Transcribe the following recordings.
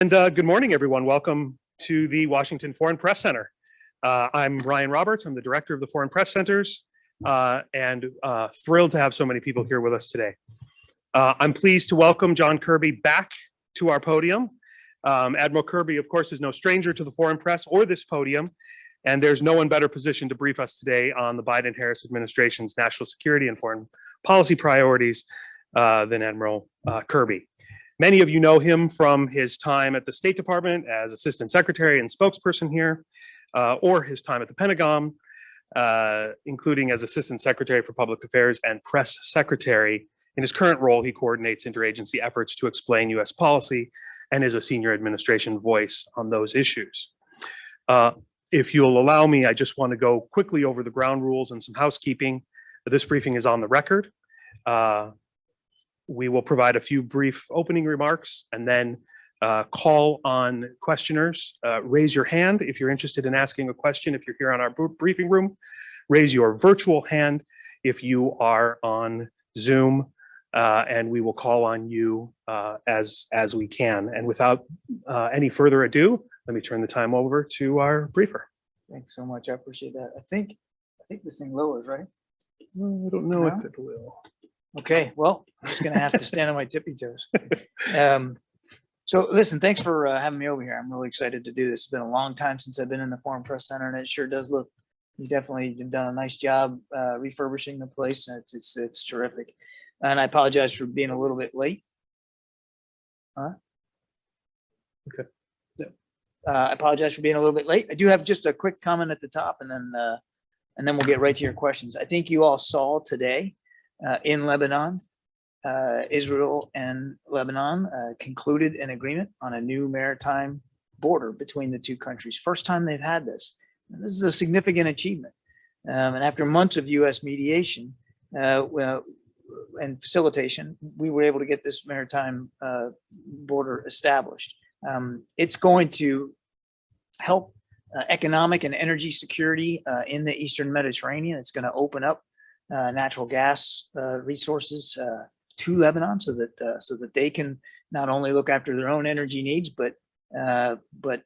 And good morning, everyone. Welcome to the Washington Foreign Press Center. I'm Ryan Roberts. I'm the director of the Foreign Press Centers, and thrilled to have so many people here with us today. I'm pleased to welcome John Kirby back to our podium. Admiral Kirby, of course, is no stranger to the foreign press or this podium, and there's no one better positioned to brief us today on the Biden-Harris administration's national security and foreign policy priorities than Admiral Kirby. Many of you know him from his time at the State Department as Assistant Secretary and spokesperson here, or his time at the Pentagon, including as Assistant Secretary for Public Affairs and Press Secretary. In his current role, he coordinates interagency efforts to explain U.S. policy and is a senior administration voice on those issues. If you'll allow me, I just want to go quickly over the ground rules and some housekeeping. This briefing is on the record. We will provide a few brief opening remarks and then call on questioners. Raise your hand if you're interested in asking a question. If you're here on our briefing room, raise your virtual hand if you are on Zoom, and we will call on you as we can. And without any further ado, let me turn the time over to our briefer. Thanks so much. I appreciate that. I think this thing lowers, right? I don't know if it will. Okay, well, I'm just gonna have to stand on my tippy toes. So listen, thanks for having me over here. I'm really excited to do this. It's been a long time since I've been in the Foreign Press Center, and it sure does look, you definitely have done a nice job refurbishing the place. It's terrific. And I apologize for being a little bit late. Okay. I apologize for being a little bit late. I do have just a quick comment at the top, and then we'll get right to your questions. I think you all saw today in Lebanon, Israel and Lebanon concluded an agreement on a new maritime border between the two countries. First time they've had this. And this is a significant achievement. And after months of U.S. mediation and facilitation, we were able to get this maritime border established. It's going to help economic and energy security in the Eastern Mediterranean. It's going to open up natural gas resources to Lebanon so that they can not only look after their own energy needs, but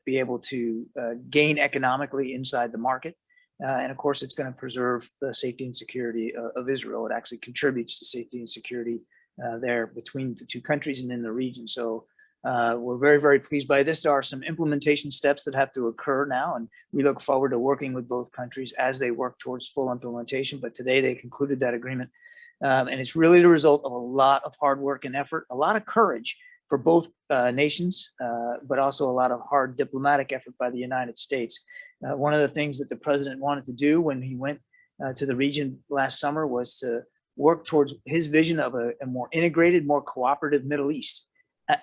be able to gain economically inside the market. And of course, it's going to preserve the safety and security of Israel. It actually contributes to safety and security there between the two countries and in the region. So we're very, very pleased by this. There are some implementation steps that have to occur now, and we look forward to working with both countries as they work towards full implementation. But today they concluded that agreement. And it's really the result of a lot of hard work and effort, a lot of courage for both nations, but also a lot of hard diplomatic effort by the United States. One of the things that the president wanted to do when he went to the region last summer was to work towards his vision of a more integrated, more cooperative Middle East.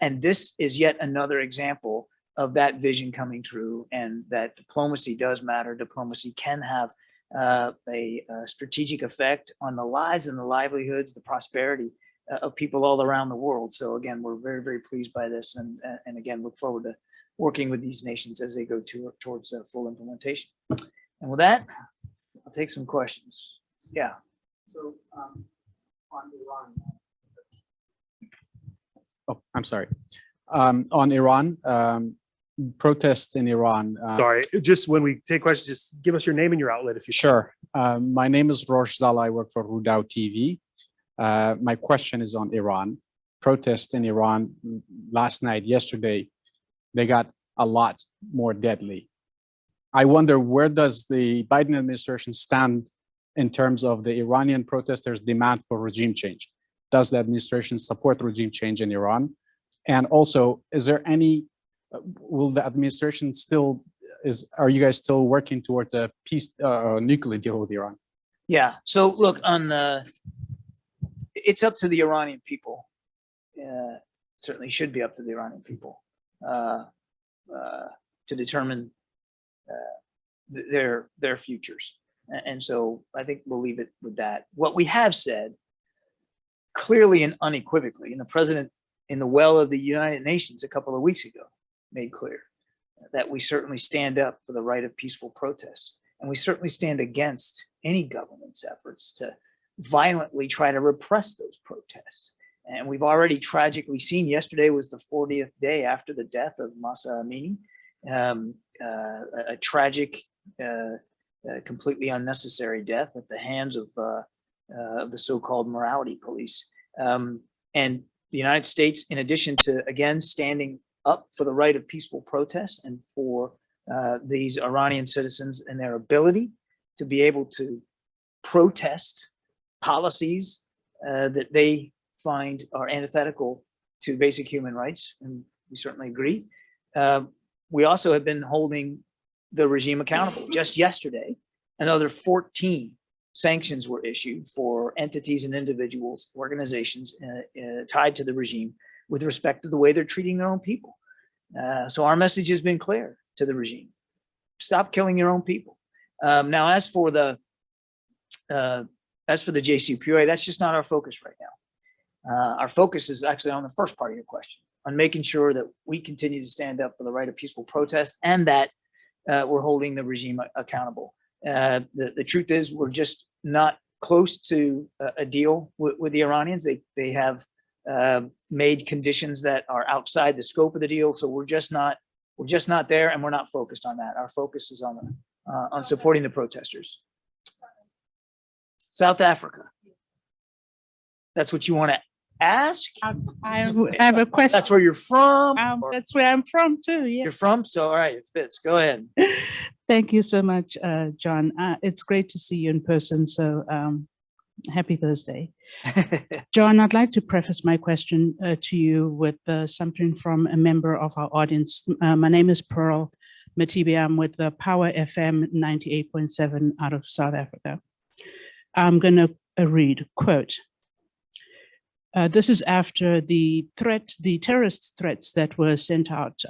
And this is yet another example of that vision coming true, and that diplomacy does matter. Diplomacy can have a strategic effect on the lives and the livelihoods, the prosperity of people all around the world. So again, we're very, very pleased by this, and again, look forward to working with these nations as they go towards full implementation. And with that, I'll take some questions. Yeah. So on Iran. Oh, I'm sorry. On Iran, protests in Iran. Sorry, just when we take questions, just give us your name and your outlet if you Sure. My name is Rosh Zala. I work for Rudao TV. My question is on Iran. Protests in Iran last night, yesterday, they got a lot more deadly. I wonder, where does the Biden administration stand in terms of the Iranian protesters' demand for regime change? Does the administration support regime change in Iran? And also, is there any, will the administration still, are you guys still working towards a peace, nuclear deal with Iran? Yeah, so look, it's up to the Iranian people. Certainly should be up to the Iranian people to determine their futures. And so I think we'll leave it with that. What we have said clearly and unequivocally, and the president in the well of the United Nations a couple of weeks ago made clear that we certainly stand up for the right of peaceful protests. And we certainly stand against any government's efforts to violently try to repress those protests. And we've already tragically seen, yesterday was the 40th day after the death of Masa Amini, a tragic, completely unnecessary death at the hands of the so-called morality police. And the United States, in addition to, again, standing up for the right of peaceful protest and for these Iranian citizens and their ability to be able to protest policies that they find are antithetical to basic human rights, and we certainly agree. We also have been holding the regime accountable. Just yesterday, another 14 sanctions were issued for entities and individuals, organizations tied to the regime with respect to the way they're treating their own people. So our message has been clear to the regime: stop killing your own people. Now, as for the JCPOA, that's just not our focus right now. Our focus is actually on the first part of your question, on making sure that we continue to stand up for the right of peaceful protest and that we're holding the regime accountable. The truth is, we're just not close to a deal with the Iranians. They have made conditions that are outside the scope of the deal, so we're just not there, and we're not focused on that. Our focus is on supporting the protesters. South Africa. That's what you want to ask? I have a question. That's where you're from? That's where I'm from too. Yeah. You're from? So, all right, it fits. Go ahead. Thank you so much, John. It's great to see you in person. So happy Thursday. John, I'd like to preface my question to you with something from a member of our audience. My name is Pearl Matibi. I'm with the Power FM 98.7 out of South Africa. I'm going to read, quote, this is after the terrorist threats that were sent out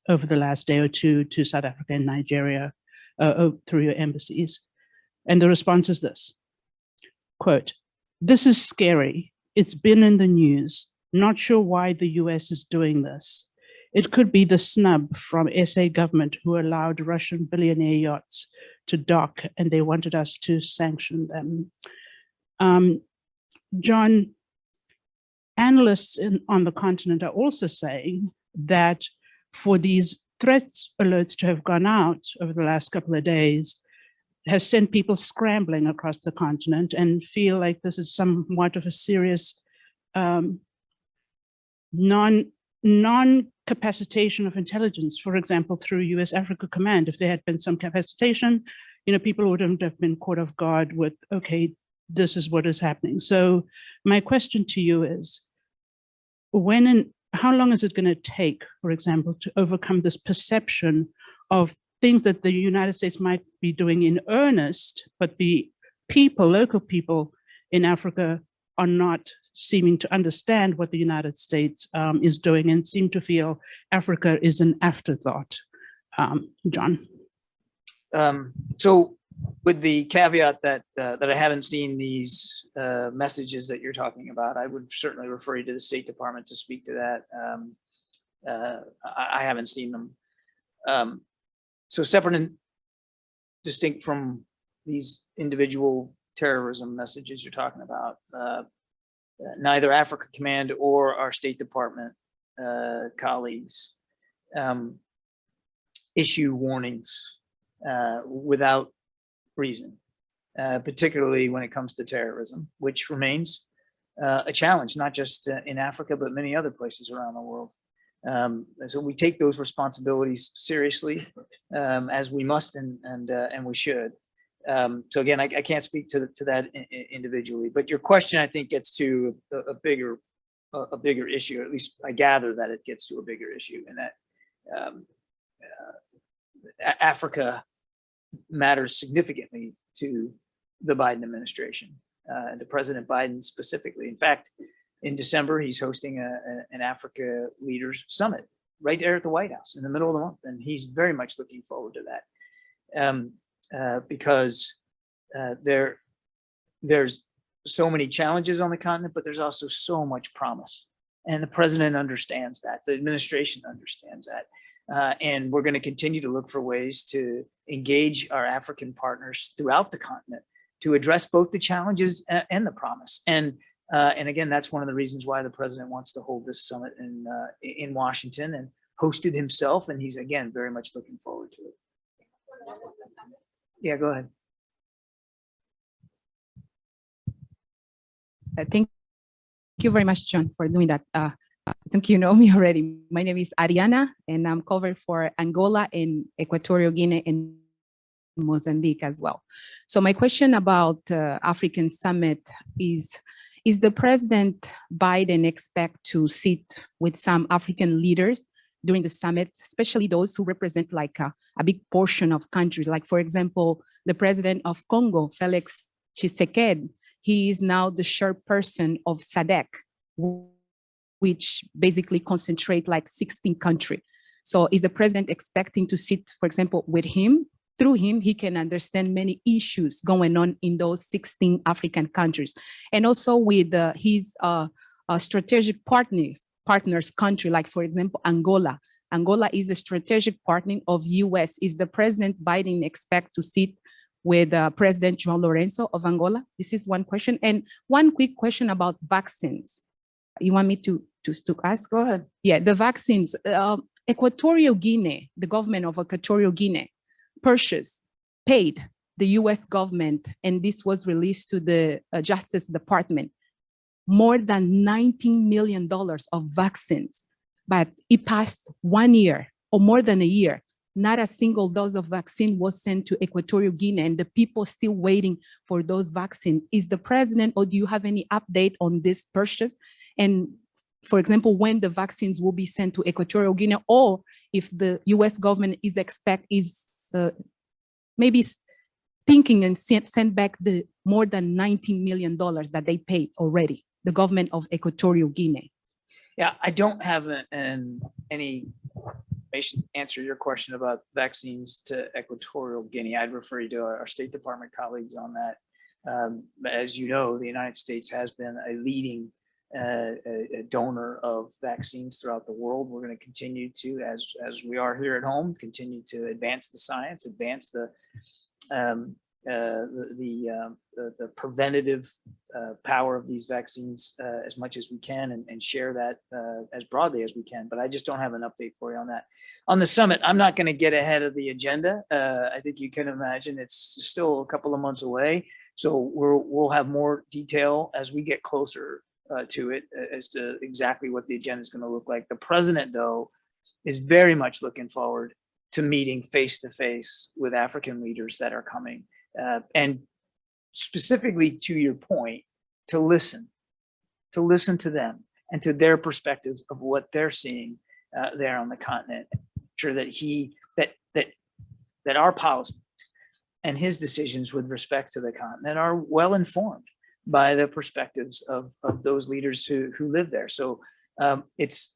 over the last day or two to South Africa and Nigeria through your embassies. And the response is this, quote, this is scary. It's been in the news. Not sure why the US is doing this. It could be the snub from SA government who allowed Russian billionaire yachts to dock, and they wanted us to sanction them. John, analysts on the continent are also saying that for these threats alerts to have gone out over the last couple of days has sent people scrambling across the continent and feel like this is somewhat of a serious non-capacitation of intelligence. For example, through US Africa Command, if there had been some capacitation, people wouldn't have been caught off guard with, okay, this is what is happening. So my question to you is, when and how long is it going to take, for example, to overcome this perception of things that the United States might be doing in earnest, but the people, local people in Africa are not seeming to understand what the United States is doing and seem to feel Africa is an afterthought? John. So with the caveat that I haven't seen these messages that you're talking about, I would certainly refer you to the State Department to speak to that. I haven't seen them. So separate and distinct from these individual terrorism messages you're talking about, neither Africa Command or our State Department colleagues issue warnings without reason, particularly when it comes to terrorism, which remains a challenge, not just in Africa, but many other places around the world. So we take those responsibilities seriously, as we must and we should. So again, I can't speak to that individually, but your question, I think, gets to a bigger issue. At least I gather that it gets to a bigger issue, and that Africa matters significantly to the Biden administration, and to President Biden specifically. In fact, in December, he's hosting an Africa Leaders Summit right there at the White House in the middle of the month, and he's very much looking forward to that, because there's so many challenges on the continent, but there's also so much promise, and the president understands that, the administration understands that. And we're going to continue to look for ways to engage our African partners throughout the continent to address both the challenges and the promise. And And again, that's one of the reasons why the president wants to hold this summit in Washington and hosted himself. And he's, again, very much looking forward to it. Yeah, go ahead. Thank you very much, John, for doing that. I think you know me already. My name is Ariana, and I'm covered for Angola and Equatorial Guinea and Mozambique as well. So my question about African Summit is the President Biden expect to sit with some African leaders during the summit, especially those who represent like a big portion of countries? Like, for example, the President of Congo, Felix Tshisekedi, he is now the chairperson of SADC, which basically concentrate like 16 countries. So is the president expecting to sit, for example, with him? Through him, he can understand many issues going on in those 16 African countries. And also with his strategic partners country, like for example, Angola. Angola is a strategic partner of US. Is the President Biden expect to sit with President João Lourenço of Angola? This is one question. And one quick question about vaccines. You want me to ask? Go ahead. Yeah, the vaccines. Equatorial Guinea, the government of Equatorial Guinea, paid the US government, and this was released to the Justice Department, more than $19 million of vaccines. But it passed 1 year or more than a year. Not a single dose of vaccine was sent to Equatorial Guinea, and the people still waiting for those vaccines. Is the president, or do you have any update on this purchase? And for example, when the vaccines will be sent to Equatorial Guinea, or if the US government is maybe thinking and send back the more than $19 million that they paid already, the government of Equatorial Guinea? Yeah, I don't have any information to answer your question about vaccines to Equatorial Guinea. I'd refer you to our State Department colleagues on that. As you know, the United States has been a leading a donor of vaccines throughout the world. We're going to continue to, as we are here at home, continue to advance the science, advance the preventative power of these vaccines as much as we can, and share that as broadly as we can. But I just don't have an update for you on that. On the summit, I'm not going to get ahead of the agenda. I think you can imagine it's still a couple of months away. So we'll have more detail as we get closer to it as to exactly what the agenda is going to look like. The president, though, is very much looking forward to meeting face to face with African leaders that are coming. And specifically to your point, to listen to them and to their perspectives of what they're seeing there on the continent. Sure that that our policies and his decisions with respect to the continent are well informed by the perspectives of those leaders who live there. So it's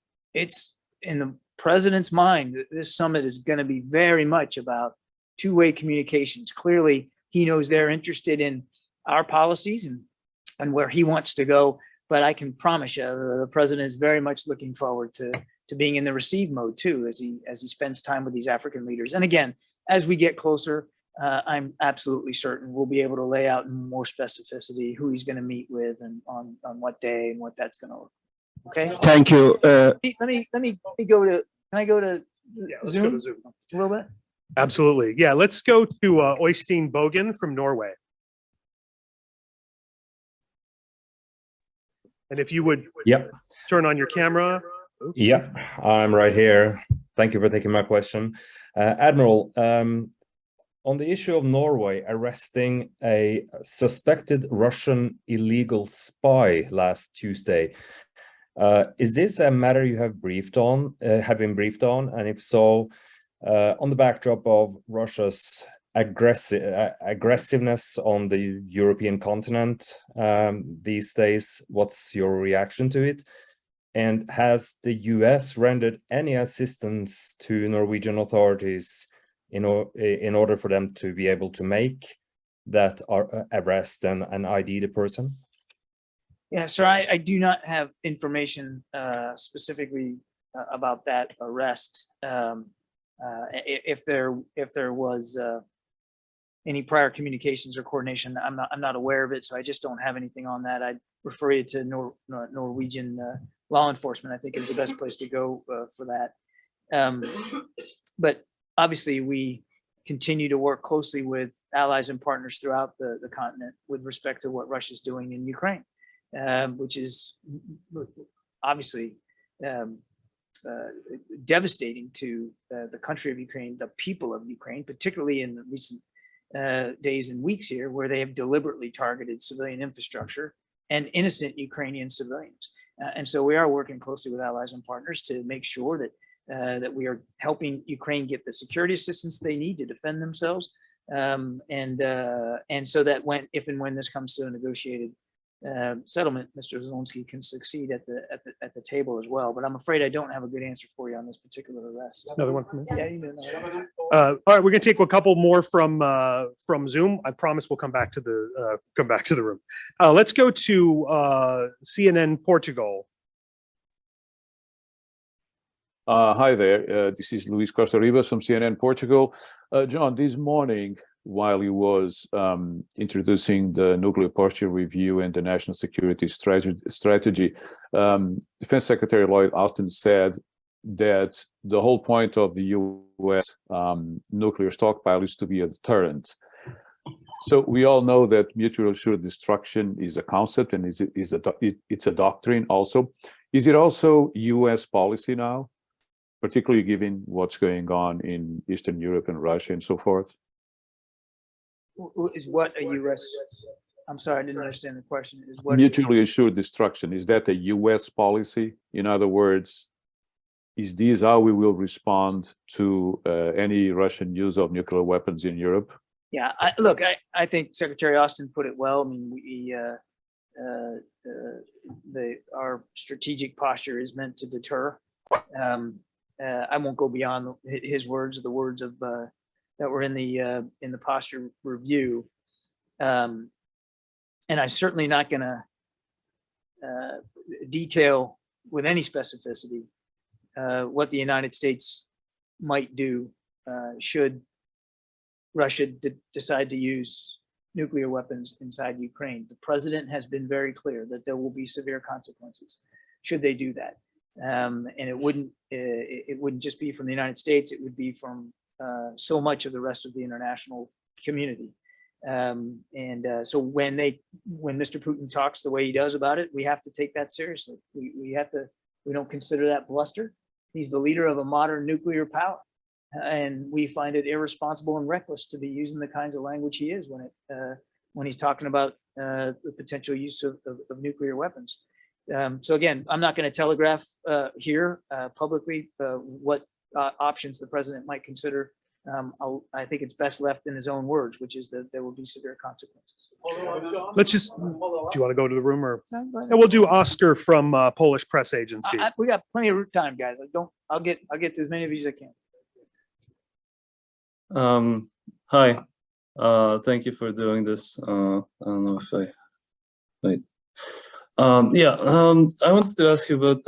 in the president's mind that this summit is going to be very much about two-way communications. Clearly, he knows they're interested in our policies and where he wants to go. But I can promise you, the president is very much looking forward to being in the receive mode too, as he spends time with these African leaders. And again, as we get closer, I'm absolutely certain we'll be able to lay out in more specificity who he's going to meet with and on what day and what that's going to look. Okay. Thank you. Let me go to. Can I go to Let's Zoom go to Zoom. a little bit? Absolutely. Yeah, let's go to Øystein Bogen from Norway. And if you would Yep. turn on your camera. Oops. Yeah, I'm right here. Thank you for taking my question. Admiral, on the issue of Norway arresting a suspected Russian illegal spy last Tuesday, is this a matter you have been briefed on? And if so, on the backdrop of Russia's aggressiveness on the European continent these days, what's your reaction to it? And has the US rendered any assistance to Norwegian authorities in order for them to be able to make that arrest and ID the person? Yeah, so I do not have information specifically about that arrest. If there was any prior communications or coordination. I'm not aware of it, so I just don't have anything on that. I'd refer you to Norwegian law enforcement. I think is the best place to go for that. But obviously, we continue to work closely with allies and partners throughout the continent with respect to what Russia's doing in Ukraine, which is obviously devastating to the country of Ukraine, the people of Ukraine, particularly in the recent days and weeks here, where they have deliberately targeted civilian infrastructure and innocent Ukrainian civilians. And so we are working closely with allies and partners to make sure that that we are helping Ukraine get the security assistance they need to defend themselves, and so that if and when this comes to a negotiated settlement, Mr. Zelensky can succeed at the table as well. But I'm afraid I don't have a good answer for you on this particular arrest. Another one from me? Yeah, you know. All right, we're gonna take a couple more from Zoom. I promise we'll come back to the room. Let's go to CNN Portugal. Hi there. This is Luis Costa Ribas from CNN Portugal. John, this morning, while he was introducing the nuclear posture review and the national security strategy, Defense Secretary Lloyd Austin said that the whole point of the U.S. Nuclear stockpile is to be a deterrent. So we all know that mutual assured destruction is a concept and it's a doctrine also. Is it also U.S. policy now, particularly given what's going on in Eastern Europe and Russia and so forth? Is what a U.S. I'm sorry, I didn't understand the question. Is what mutually assured destruction, is that a U.S. policy? In other words, is this how we will respond to any Russian use of nuclear weapons in Europe? Yeah, I think Secretary Austin put it well. I mean, our strategic posture is meant to deter. I won't go beyond his words, or the words of that were in the posture review, and I'm certainly not going to detail with any specificity what the United States might do should Russia decide to use nuclear weapons inside Ukraine. The president has been very clear that there will be severe consequences should they do that. And it wouldn't just be from the United States, it would be from so much of the rest of the international community. So when Mr. Putin talks the way he does about it, we have to take that seriously. We don't consider that bluster. He's the leader of a modern nuclear power, and we find it irresponsible and reckless to be using the kinds of language he is when he's talking about the potential use of nuclear weapons. So again, I'm not going to telegraph here publicly what options the president might consider. I think it's best left in his own words, which is that there will be severe consequences. Let's just, do you want to go to the room, or and we'll do Oscar from Polish press agency. We got plenty of time, guys. I'll get to as many of you as I can. Hi, thank you for doing this. I don't know if I, wait. I wanted to ask you about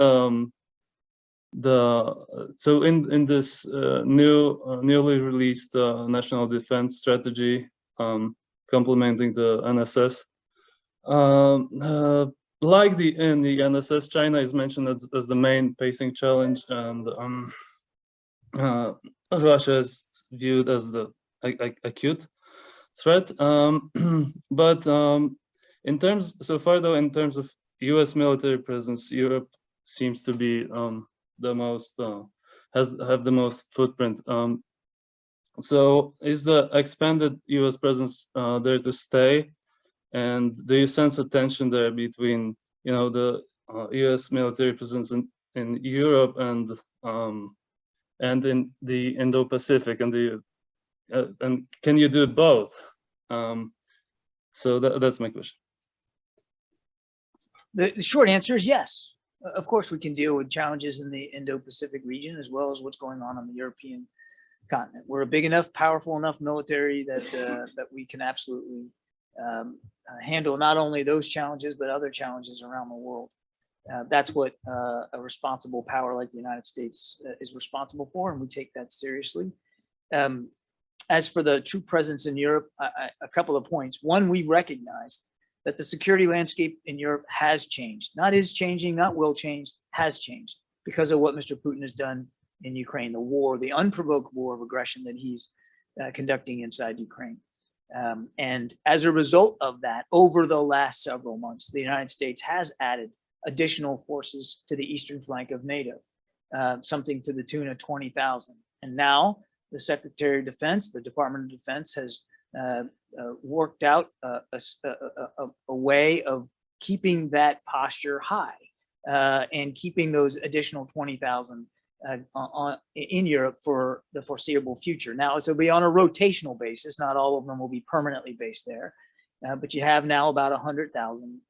so in this newly released national defense strategy, complementing the NSS, like in the NSS, China is mentioned as the main pacing challenge, and Russia is viewed as the acute threat. But in terms of U.S. military presence, Europe seems to be the most have the most footprint. So is the expanded U.S. presence there to stay? And do you sense a tension there between the U.S. military presence in Europe and in the Indo-Pacific, and can you do both? So that's my question. The short answer is yes. Of course, we can deal with challenges in the Indo-Pacific region as well as what's going on the European continent. We're a big enough, powerful enough military that we can absolutely handle not only those challenges but other challenges around the world. That's what a responsible power like the United States is responsible for, and we take that seriously. As for the true presence in Europe, a couple of points. One, we recognized that the security landscape in Europe has changed. Not is changing, not will change, has changed because of what Mr. Putin has done in Ukraine, the war, the unprovoked war of aggression that he's conducting inside Ukraine. And as a result of that, over the last several months, the United States has added additional forces to the eastern flank of NATO, something to the tune of 20,000. And now the Secretary of Defense, the Department of Defense has worked out a way of keeping that posture high and keeping those additional 20,000 in Europe for the foreseeable future. Now, it'll be on a rotational basis. Not all of them will be permanently based there, but you have now about 100,000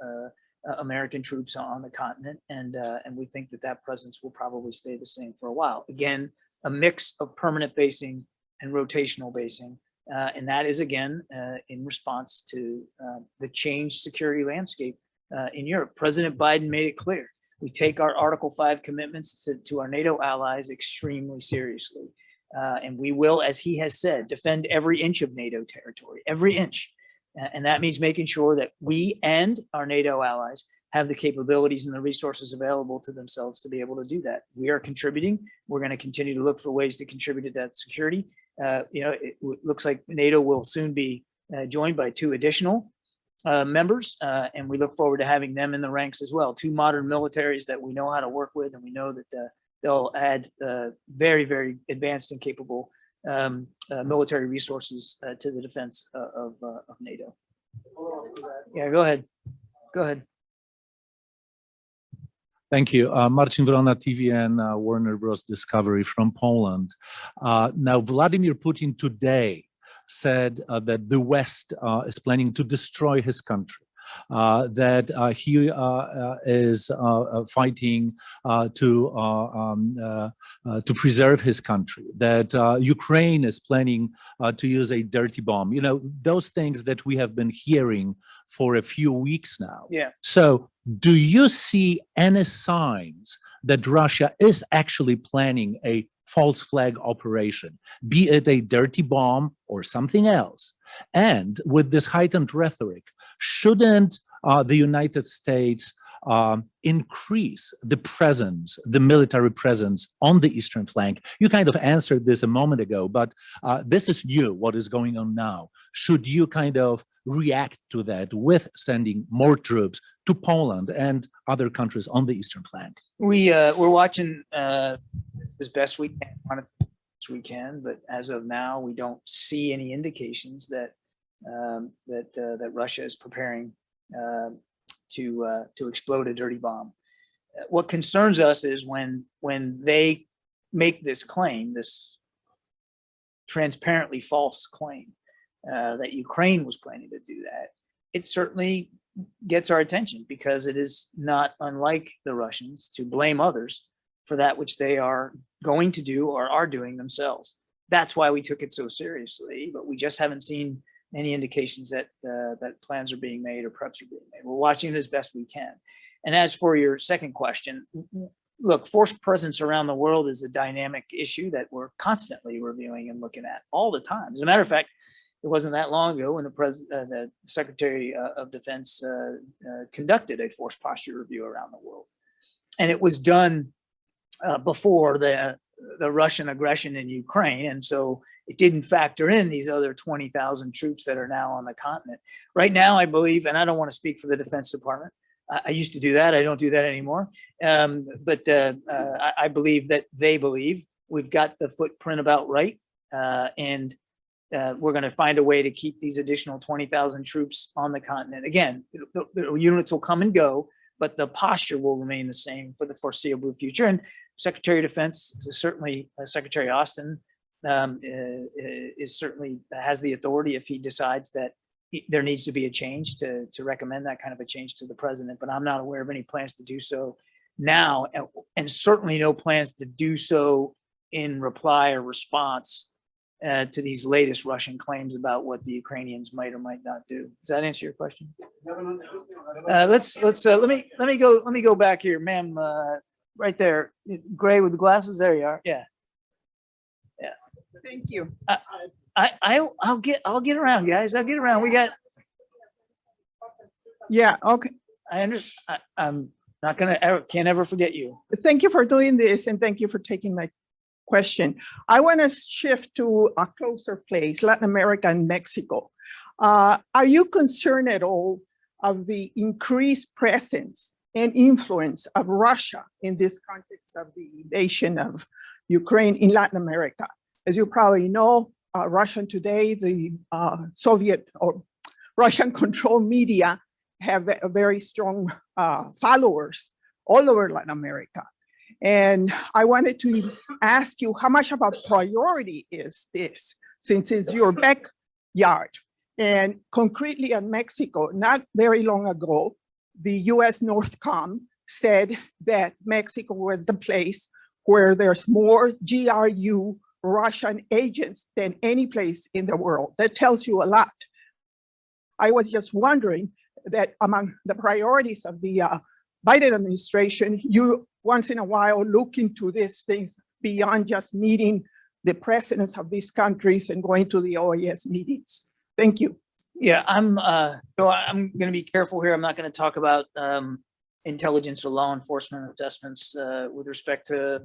American troops on the continent, and we think that that presence will probably stay the same for a while. Again, a mix of permanent basing and rotational basing, and that is again in response to the changed security landscape in Europe. President Biden made it clear we take our Article 5 commitments to our NATO allies extremely seriously, and we will, as he has said, defend every inch of NATO territory, every inch. And that means making sure that we and our NATO allies have the capabilities and the resources available to themselves to be able to do that. We are contributing. We're going to continue to look for ways to contribute to that security. It looks like NATO will soon be joined by 2 additional members, and we look forward to having them in the ranks as well. 2 modern militaries that we know how to work with, and we know that they'll add very, very advanced and capable military resources to the defense of NATO. Yeah, go ahead. Go ahead. Thank you. Marcin Wrona, TVN, Warner Bros. Discovery from Poland. Now, Vladimir Putin today said that the West is planning to destroy his country. That he is fighting to preserve his country, that Ukraine is planning to use a dirty bomb. You know, those things that we have been hearing for a few weeks now. Yeah. So do you see any signs that Russia is actually planning a false flag operation, be it a dirty bomb or something else? And with this heightened rhetoric, shouldn't the United States increase the presence, the military presence on the eastern flank? You kind of answered this a moment ago, but this is new, what is going on now. Should you kind of react to that with sending more troops to Poland and other countries on the eastern flank? We're watching as best we can, but as of now, we don't see any indications that that Russia is preparing to explode a dirty bomb. What concerns us is when they make this claim, this transparently false claim that Ukraine was planning to do that. It certainly gets our attention because it is not unlike the Russians to blame others for that which they are going to do or are doing themselves. That's why we took it so seriously, but we just haven't seen any indications that that plans are being made or preps are being made. We're watching it as best we can. And as for your second question, look, forced presence around the world is a dynamic issue that we're constantly reviewing and looking at all the time. As a matter of fact, it wasn't that long ago when the Secretary of Defense conducted a force posture review around the world. And it was done before the Russian aggression in Ukraine. And so it didn't factor in these other 20,000 troops that are now on the continent. Right now, I believe, and I don't want to speak for the Defense Department. I used to do that. I don't do that anymore. But I believe that they believe we've got the footprint about right. And we're going to find a way to keep these additional 20,000 troops on the continent. Again, the units will come and go, but the posture will remain the same for the foreseeable future. And Secretary of Defense, certainly Secretary Austin, is certainly has the authority if he decides that there needs to be a change to recommend that kind of a change to the president. But I'm not aware of any plans to do so now, and certainly no plans to do so in reply or response to these latest Russian claims about what the Ukrainians might or might not do. Does that answer your question? Let me go back here, ma'am. Right there, gray with the glasses. There you are. Yeah. Thank you. I'll get around, guys. I'll get around. We got, Yeah, okay. I'm not gonna, can't ever forget you. Thank you for doing this and thank you for taking my question. I want to shift to a closer place, Latin America and Mexico. Are you concerned at all of the increased presence and influence of Russia in this context of the invasion of Ukraine in Latin America? As you probably know, Russian today, the Soviet or Russian controlled media have a very strong followers all over Latin America. And I wanted to ask you how much of a priority is this, since it's your backyard? And concretely in Mexico, not very long ago, the US Northcom said that Mexico was the place where there's more GRU Russian agents than any place in the world. That tells you a lot. I was just wondering that among the priorities of the Biden administration, you once in a while look into these things beyond just meeting the presidents of these countries and going to the OAS meetings. Thank you. Yeah, so I'm going to be careful here. I'm not going to talk about intelligence or law enforcement assessments with respect to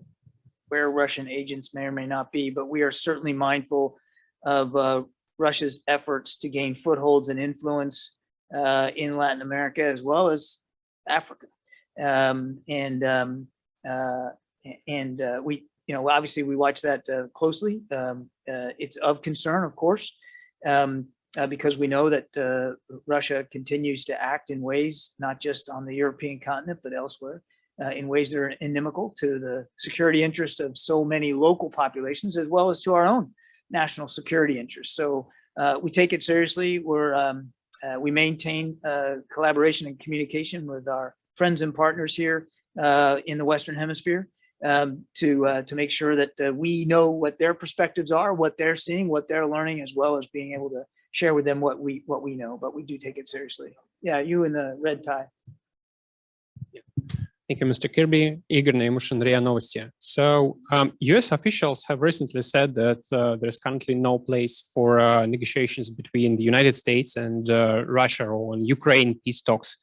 where Russian agents may or may not be, but we are certainly mindful of Russia's efforts to gain footholds and influence in Latin America as well as Africa. We, obviously we watch that closely. It's of concern, of course, because we know that Russia continues to act in ways, not just on the European continent, but elsewhere, in ways that are inimical to the security interest of so many local populations, as well as to our own national security interests. So we take it seriously. We maintain collaboration and communication with our friends and partners here in the Western Hemisphere to make sure that we know what their perspectives are, what they're seeing, what they're learning, as well as being able to share with them what we know. But we do take it seriously. Yeah, you in the red tie. Thank you, Mr. Kirby. Igor Nemushin, RIA Novosti. So US officials have recently said that there's currently no place for negotiations between the United States and Russia on Ukraine peace talks.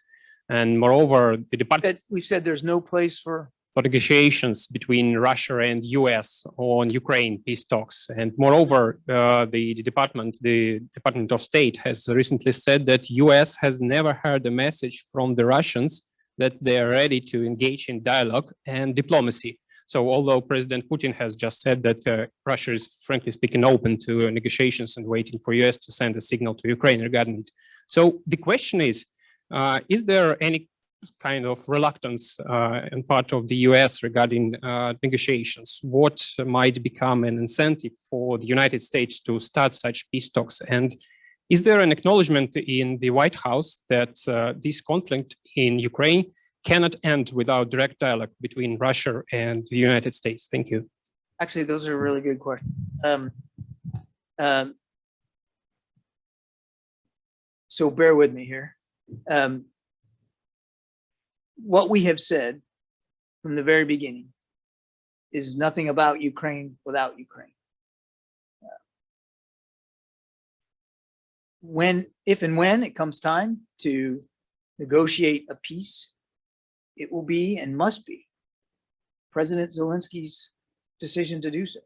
And moreover, the department... We've said there's no place for negotiations between Russia and US on Ukraine peace talks. And moreover, the Department of State has recently said that US has never heard a message from the Russians that they are ready to engage in dialogue and diplomacy. So although President Putin has just said that Russia is, frankly speaking, open to negotiations and waiting for US to send a signal to Ukraine regarding it. So the question is there any kind of reluctance on part of the US regarding negotiations? What might become an incentive for the United States to start such peace talks? And is there an acknowledgement in the White House that this conflict in Ukraine cannot end without direct dialogue between Russia and the United States? Thank you. Actually, those are really good questions. So bear with me here. What we have said from the very beginning is nothing about Ukraine without Ukraine. If and when it comes time to negotiate a peace, it will be and must be President Zelensky's decision to do so,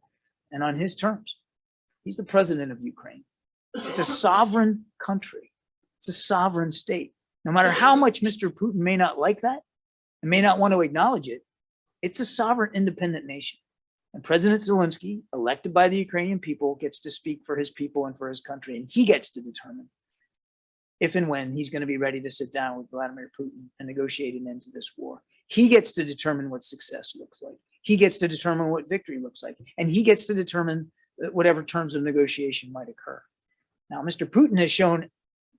and on his terms. He's the president of Ukraine. It's a sovereign country. It's a sovereign state. No matter how much Mr. Putin may not like that and may not want to acknowledge it, it's a sovereign, independent nation. And President Zelensky, elected by the Ukrainian people, gets to speak for his people and for his country. And he gets to determine if and when he's going to be ready to sit down with Vladimir Putin and negotiate an end to this war. He gets to determine what success looks like. He gets to determine what victory looks like. And he gets to determine whatever terms of negotiation might occur. Now, Mr. Putin has shown,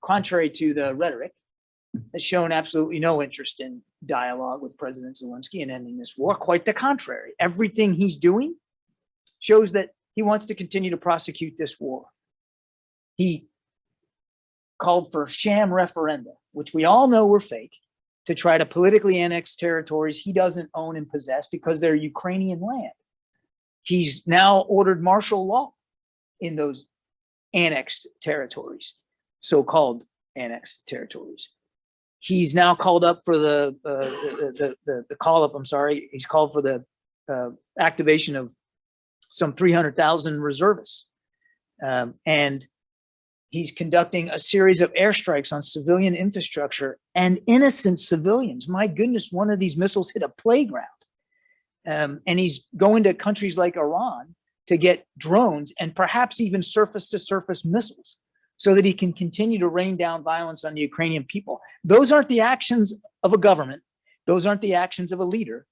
contrary to the rhetoric, has shown absolutely no interest in dialogue with President Zelensky and ending this war. Quite the contrary. Everything he's doing shows that he wants to continue to prosecute this war. He called for sham referenda, which we all know were fake, to try to politically annex territories he doesn't own and possess because they're Ukrainian land. He's now ordered martial law in those annexed territories, so-called annexed territories. He's now called up for the call up. I'm sorry. He's called for the activation of some 300,000 reservists, and he's conducting a series of airstrikes on civilian infrastructure and innocent civilians. My goodness, one of these missiles hit a playground, and he's going to countries like Iran to get drones and perhaps even surface-to-surface missiles, so that he can continue to rain down violence on the Ukrainian people. Those aren't the actions of a government. Those aren't the actions of a leader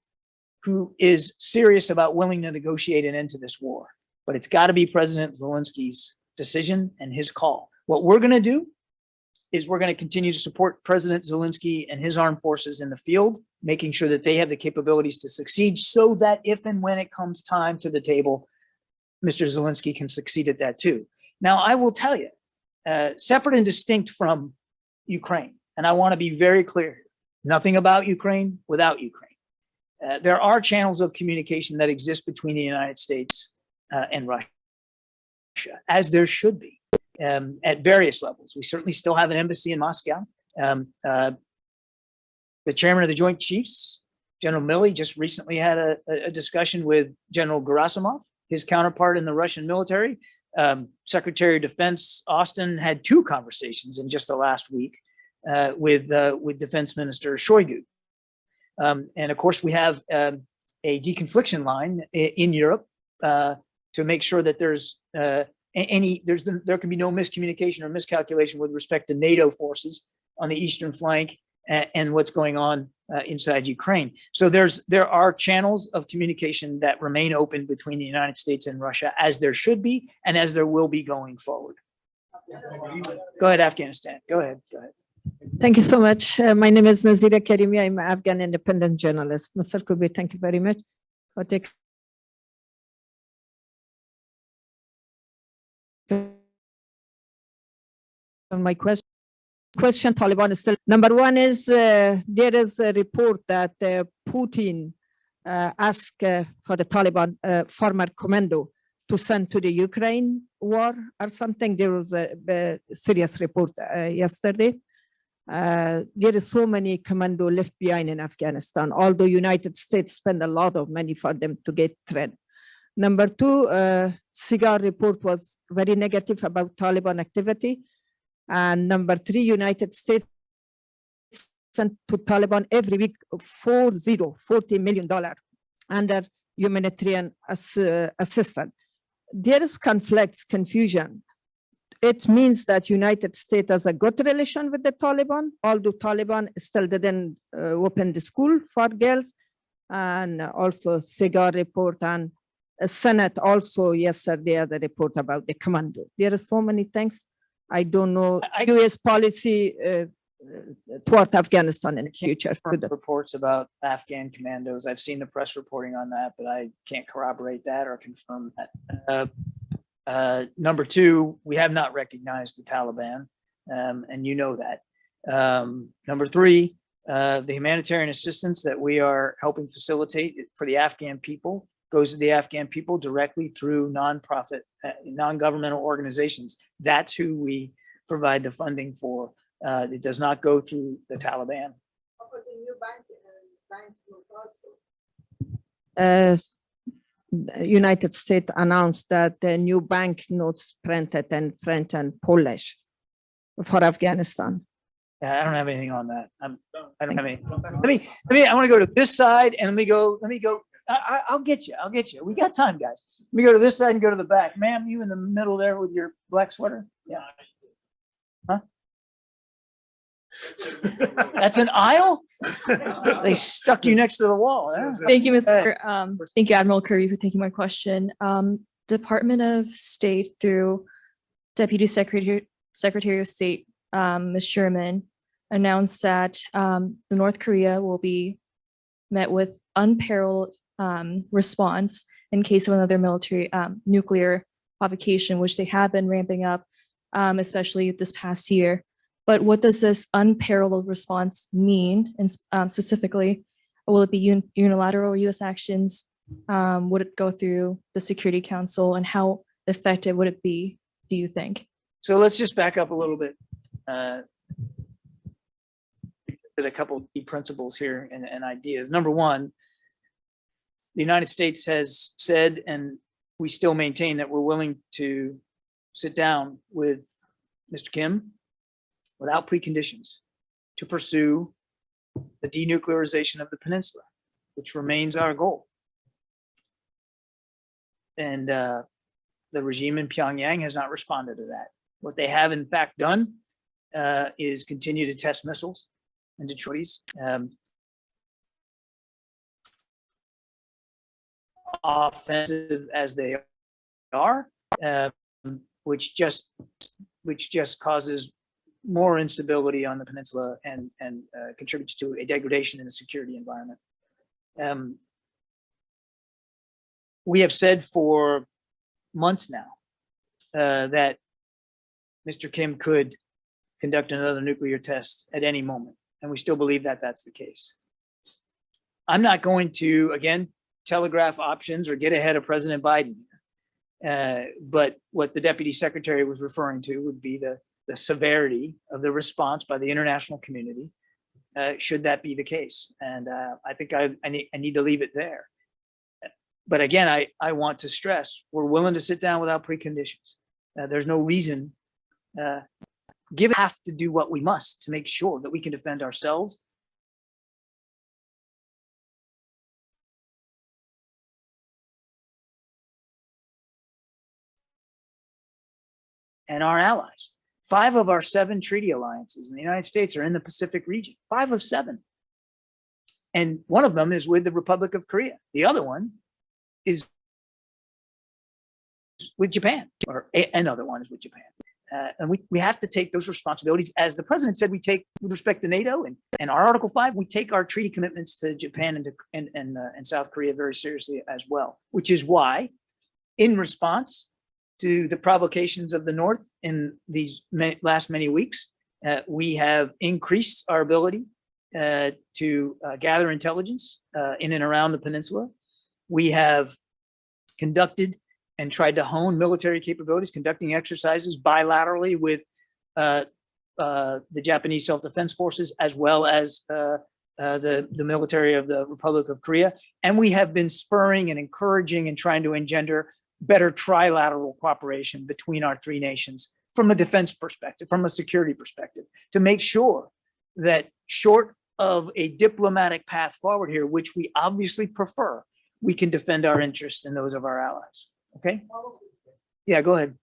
who is serious about willing to negotiate an end to this war. But it's got to be President Zelensky's decision and his call. What we're going to do is we're going to continue to support President Zelensky and his armed forces in the field, making sure that they have the capabilities to succeed, so that if and when it comes time to the table, Mr. Zelensky can succeed at that too. Now, I will tell you, separate and distinct from Ukraine, and I want to be very clear, nothing about Ukraine without Ukraine. There are channels of communication that exist between the United States and Russia, as there should be, at various levels. We certainly still have an embassy in Moscow. The chairman of the Joint Chiefs, General Milley, just recently had a discussion with General Gerasimov, his counterpart in the Russian military. Secretary of Defense Austin had 2 conversations in just the last week with Defense Minister Shoigu. And of course, we have a deconfliction line in Europe to make sure that there can be no miscommunication or miscalculation with respect to NATO forces on the eastern flank and what's going on inside Ukraine. So there are channels of communication that remain open between the United States and Russia, as there should be and as there will be going forward. Go ahead, Afghanistan. Go ahead. Thank you so much. My name is Nazira Karimi. I'm an Afghan independent journalist. Mr. Kirby, thank you very much for taking my question. Taliban is still number one. Is there is a report that Putin asked for the Taliban former commando to send to the Ukraine war or something. There was a serious report yesterday. There is so many commando left behind in Afghanistan, although United States spend a lot of money for them to get trained. Number 2, Cigar report was very negative about Taliban activity. And number 3, United States sent to Taliban every week $40 million under humanitarian assistance. There is conflicts, confusion. It means that United States has a good relation with the Taliban, although Taliban still didn't open the school for girls. And also Cigar report, and Senate also yesterday had a report about the commando. There are so many things. I don't know U.S. policy toward Afghanistan in the future. Reports about Afghan commandos. I've seen the press reporting on that, but I can't corroborate that or confirm that. Number 2, we have not recognized the Taliban, and you know that. Number 3, the humanitarian assistance that we are helping facilitate for the Afghan people goes to the Afghan people directly through nonprofit, non-governmental organizations. That's who we provide the funding for. It does not go through the Taliban. United States announced that the new bank notes printed in French and Polish for Afghanistan. I don't have anything on that. I don't have any. Let me. I want to go to this side, and let me go. I'll get you. We got time, guys. Let me go to this side and go to the back. Ma'am, you in the middle there with your black sweater? Yeah. Huh? That's an aisle? They stuck you next to the wall. Huh? Thank you, thank you, Admiral Kirby, for taking my question. Department of State, through Deputy Secretary of State, Ms. Sherman, announced that the North Korea will be met with unparalleled response in case of another military nuclear provocation, which they have been ramping up, especially this past year. But what does this unparalleled response mean? And specifically, will it be unilateral U.S. actions? Would it go through the Security Council? And how effective would it be, do you think? So let's just back up a little bit. At a couple of key principles here and ideas. Number one, the United States has said, and we still maintain that we're willing to sit down with Mr. Kim without preconditions to pursue the denuclearization of the peninsula, which remains our goal. And the regime in Pyongyang has not responded to that. What they have in fact done is continue to test missiles and Detroit's offensive as they are, which just causes more instability on the peninsula and contributes to a degradation in the security environment. We have said for months now that Mr. Kim could conduct another nuclear test at any moment, and we still believe that that's the case. I'm not going to, again, telegraph options or get ahead of President Biden. But what the Deputy Secretary was referring to would be the severity of the response by the international community, should that be the case. And I think I need to leave it there. But again, I want to stress, we're willing to sit down without preconditions. There's no reason, have to do what we must to make sure that we can defend ourselves and our allies. 5 of our 7 treaty alliances in the United States are in the Pacific region, 5 of 7. And one of them is with the Republic of Korea. The other one is with Japan, or another one is with Japan. And we have to take those responsibilities. As the president said, we take with respect to NATO and our Article 5, we take our treaty commitments to Japan and South Korea very seriously as well, which is why in response to the provocations of the North in these last many weeks, we have increased our ability to gather intelligence in and around the peninsula. We have conducted and tried to hone military capabilities, conducting exercises bilaterally with the Japanese self-defense forces, as well as the military of the Republic of Korea. And we have been spurring and encouraging and trying to engender better trilateral cooperation between our 3 nations from a defense perspective, from a security perspective, to make sure that short of a diplomatic path forward here, which we obviously prefer, we can defend our interests and those of our allies. Okay? Yeah, go ahead.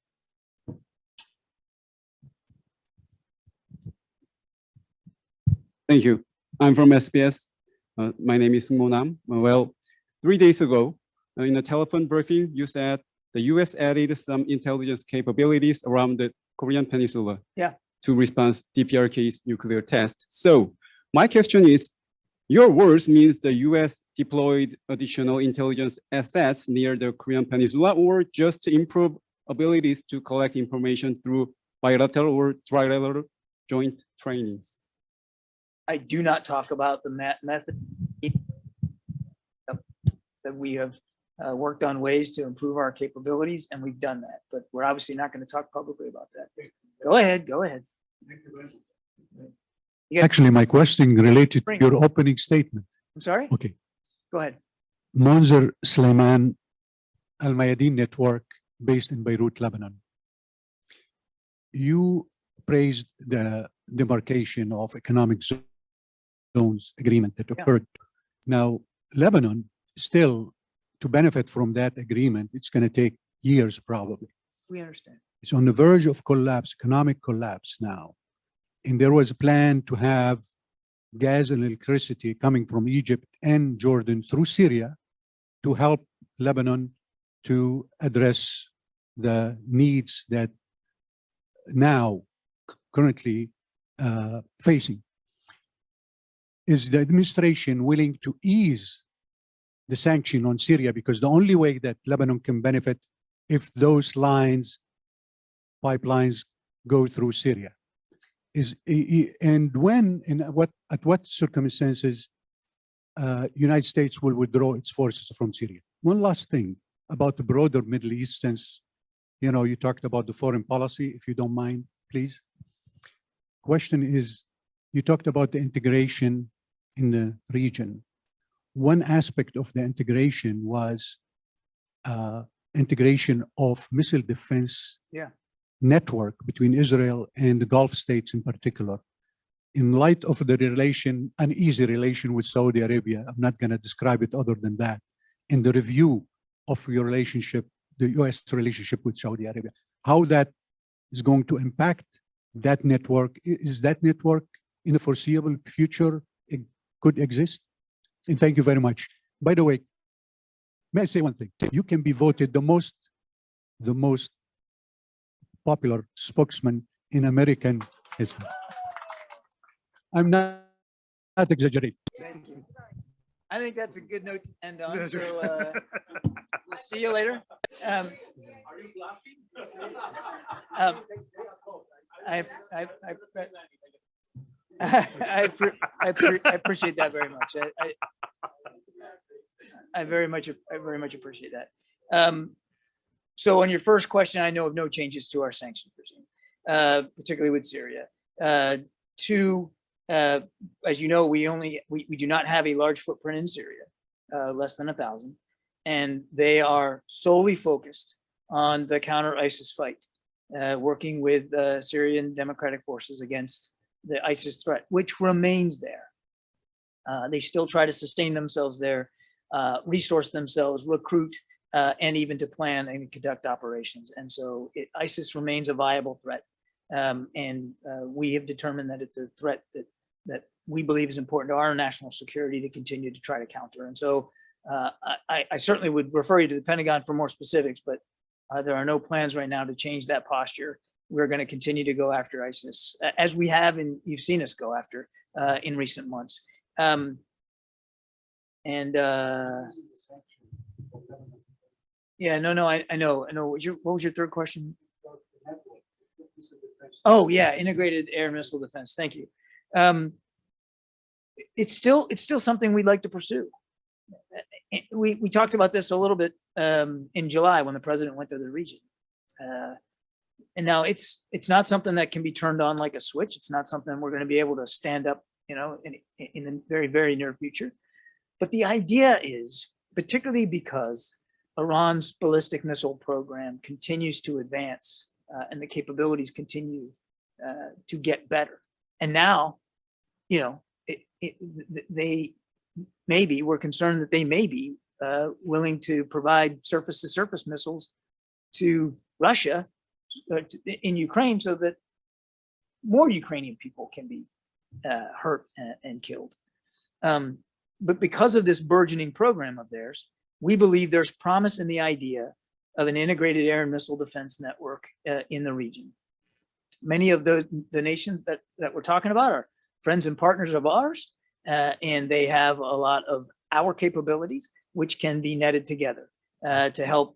Thank you. I'm from SBS. My name is Monam. Well, 3 days ago, in a telephone briefing, you said the US added some intelligence capabilities around the Korean Peninsula to respond DPRK's nuclear test. So my question is, your words means the US deployed additional intelligence assets near the Korean Peninsula, or just to improve abilities to collect information through bilateral or trilateral joint trainings? I do not talk about the method that we have worked on ways to improve our capabilities, and we've done that, but we're obviously not going to talk publicly about that. Go ahead, go ahead. Actually, my question related to your opening statement. I'm sorry? Okay. Go ahead. Monzer Suleiman Al Mayadeen Network based in Beirut, Lebanon. You praised the demarcation of economic zones agreement that occurred. Now, Lebanon still, to benefit from that agreement, it's going to take years probably. We understand. It's on the verge of collapse, economic collapse now. And there was a plan to have gas and electricity coming from Egypt and Jordan through Syria to help Lebanon to address the needs that now currently facing. Is the administration willing to ease the sanction on Syria? Because the only way that Lebanon can benefit if those pipelines go through Syria. And when and at what circumstances United States will withdraw its forces from Syria? One last thing about the broader Middle East, since You talked about the foreign policy, if you don't mind, please. Question is, you talked about the integration in the region. One aspect of the integration was integration of missile defense network between Israel and the Gulf states in particular. In light of the uneasy relation with Saudi Arabia, I'm not going to describe it other than that, in the review of your relationship, the US relationship with Saudi Arabia, how that is going to impact that network. Is that network in the foreseeable future, it could exist? And thank you very much. By the way, may I say one thing? You can be voted the most popular spokesman in American history. I'm not exaggerating. Thank you. I think that's a good note to end on. So we'll see you later. Are you blushing? I appreciate that very much. I very much appreciate that. So on your first question, I know of no changes to our sanctions regime, particularly with Syria. Two, as you know, we do not have a large footprint in Syria, less than 1,000, and they are solely focused on the counter ISIS fight, working with Syrian democratic forces against the ISIS threat, which remains there. They still try to sustain themselves there, resource themselves, recruit, and even to plan and conduct operations. And so ISIS remains a viable threat. And we have determined that it's a threat that we believe is important to our national security to continue to try to counter. And so I certainly would refer you to the Pentagon for more specifics, but there are no plans right now to change that posture. We're going to continue to go after ISIS, as we have, and you've seen us go after in recent months. Yeah, no, I know. What was your third question? Oh yeah, integrated air missile defense. Thank you. It's still something we'd like to pursue. We talked about this a little bit in July when the president went to the region. And now it's not something that can be turned on like a switch. It's not something we're going to be able to stand up, in the very, very near future. But the idea is, particularly because Iran's ballistic missile program continues to advance and the capabilities continue to get better. And now, we're concerned that they may be willing to provide surface-to-surface missiles to Russia in Ukraine so that more Ukrainian people can be hurt and killed. But because of this burgeoning program of theirs, we believe there's promise in the idea of an integrated air and missile defense network in the region. Many of the nations that we're talking about are friends and partners of ours, and they have a lot of our capabilities, which can be netted together to help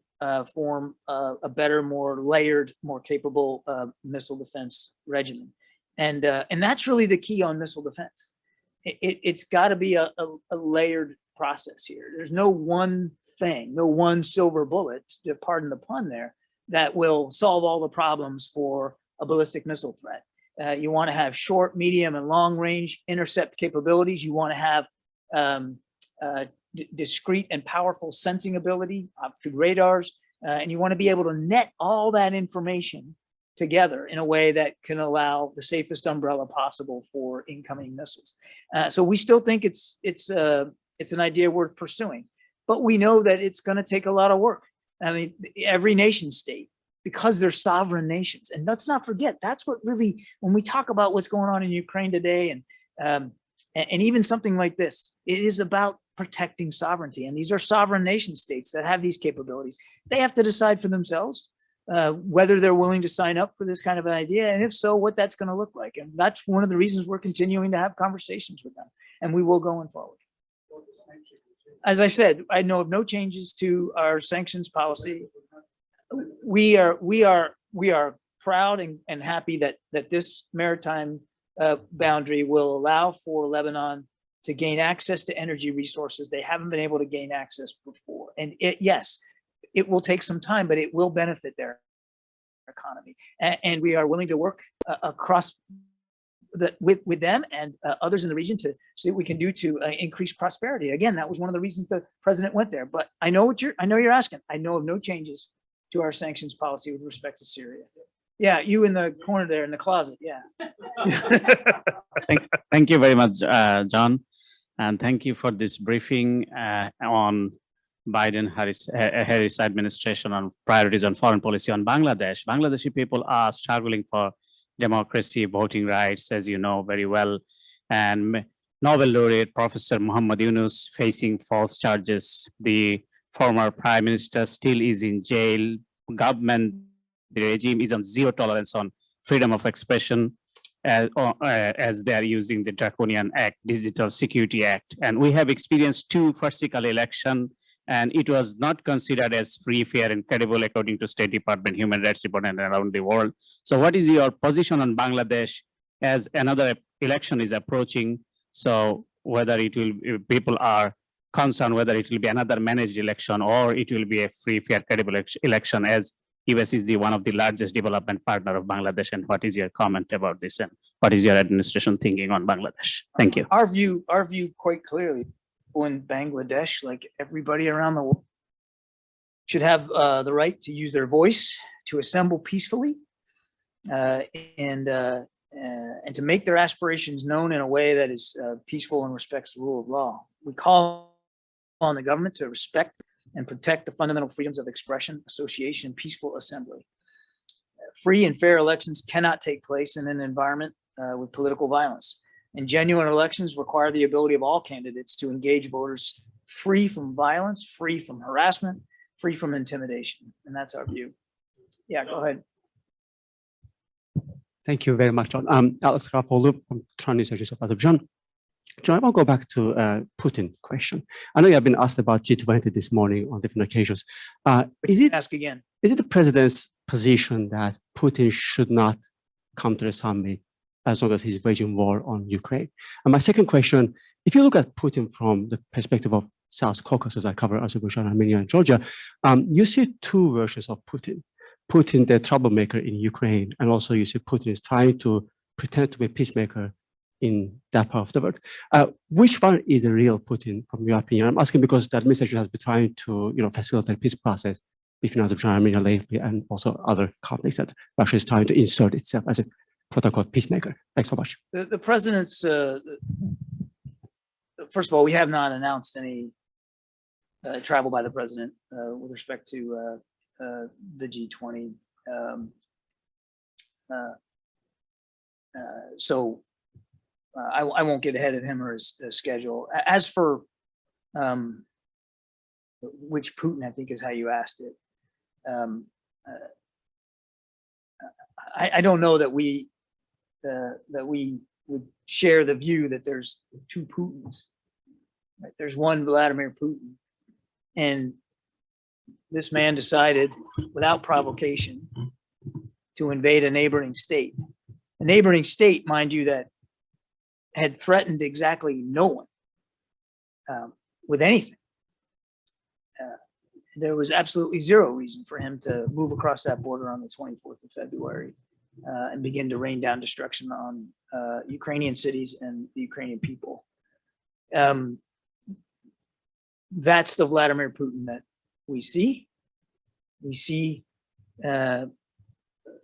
form a better, more layered, more capable missile defense regimen. And that's really the key on missile defense. It's got to be a layered process here. There's no one thing, no one silver bullet, to pardon the pun there, that will solve all the problems for a ballistic missile threat. You want to have short, medium, and long range intercept capabilities. You want to have discrete and powerful sensing ability through radars. And you want to be able to net all that information together in a way that can allow the safest umbrella possible for incoming missiles. So we still think it's an idea worth pursuing, but we know that it's going to take a lot of work. I mean, every nation state, because they're sovereign nations, and let's not forget, that's what really, when we talk about what's going on in Ukraine today, and even something like this, it is about protecting sovereignty. And these are sovereign nation states that have these capabilities. They have to decide for themselves whether they're willing to sign up for this kind of an idea, and if so, what that's going to look like. And that's one of the reasons we're continuing to have conversations with them, and we will going forward. As I said, I know of no changes to our sanctions policy. We are proud and happy that this maritime boundary will allow for Lebanon to gain access to energy resources they haven't been able to gain access before. And yes, it will take some time, but it will benefit their economy. And we are willing to work across with them and others in the region to see what we can do to increase prosperity. Again, that was one of the reasons the president went there. But I know you're asking. I know of no changes to our sanctions policy with respect to Syria. Yeah, you in the corner there in the closet. Yeah. Thank you very much, John, and thank you for this briefing on Biden-Harris administration on priorities on foreign policy on Bangladesh. Bangladeshi people are struggling for democracy, voting rights, as you know very well, and Nobel laureate Professor Muhammad Yunus facing false charges. The former prime minister still is in jail. Government, the regime is on zero tolerance on freedom of expression as they are using the Draconian Act, Digital Security Act. And we have experienced 2 farcical elections, and it was not considered as free, fair, and credible according to State Department Human Rights Report and around the world. So what is your position on Bangladesh as another election is approaching? So whether it will, people are concerned whether it will be another managed election or it will be a free, fair, credible election, as US is one of the largest development partner of Bangladesh. And what is your comment about this? And what is your administration thinking on Bangladesh? Thank you. Our view quite clearly, in Bangladesh, like everybody around the world, should have the right to use their voice, to assemble peacefully, and to make their aspirations known in a way that is peaceful and respects the rule of law. We call on the government to respect and protect the fundamental freedoms of expression, association, and peaceful assembly. Free and fair elections cannot take place in an environment with political violence. And genuine elections require the ability of all candidates to engage voters free from violence, free from harassment, free from intimidation. And that's our view. Yeah, go ahead. Thank you very much, John. Alex Rafolu from Tran Research of Azerbaijan. John, I want to go back to Putin question. I know you have been asked about G20 this morning on different occasions. Ask again. Is it the president's position that Putin should not come to the summit as long as he's waging war on Ukraine? And my second question, if you look at Putin from the perspective of South Caucasus, I cover Azerbaijan, Armenia, and Georgia, you see 2 versions of Putin. Putin, the troublemaker in Ukraine, and also you see Putin is trying to pretend to be a peacemaker in that part of the world. Which one is a real Putin from your opinion? I'm asking because the administration has been trying to facilitate peace process between Azerbaijan and Armenia lately, and also other conflicts that Russia is trying to insert itself as a quote-unquote peacemaker. Thanks so much. The president's, first of all, we have not announced any travel by the president with respect to the G20. So I won't get ahead of him or his schedule. As for which Putin, I think is how you asked it. I don't know that we would share the view that there's 2 Putins. Right? There's one Vladimir Putin, and this man decided without provocation to invade a neighboring state. A neighboring state, mind you, that had threatened exactly no one with anything. There was absolutely zero reason for him to move across that border on the 24th of February and begin to rain down destruction on Ukrainian cities and the Ukrainian people. That's the Vladimir Putin that we see. We see the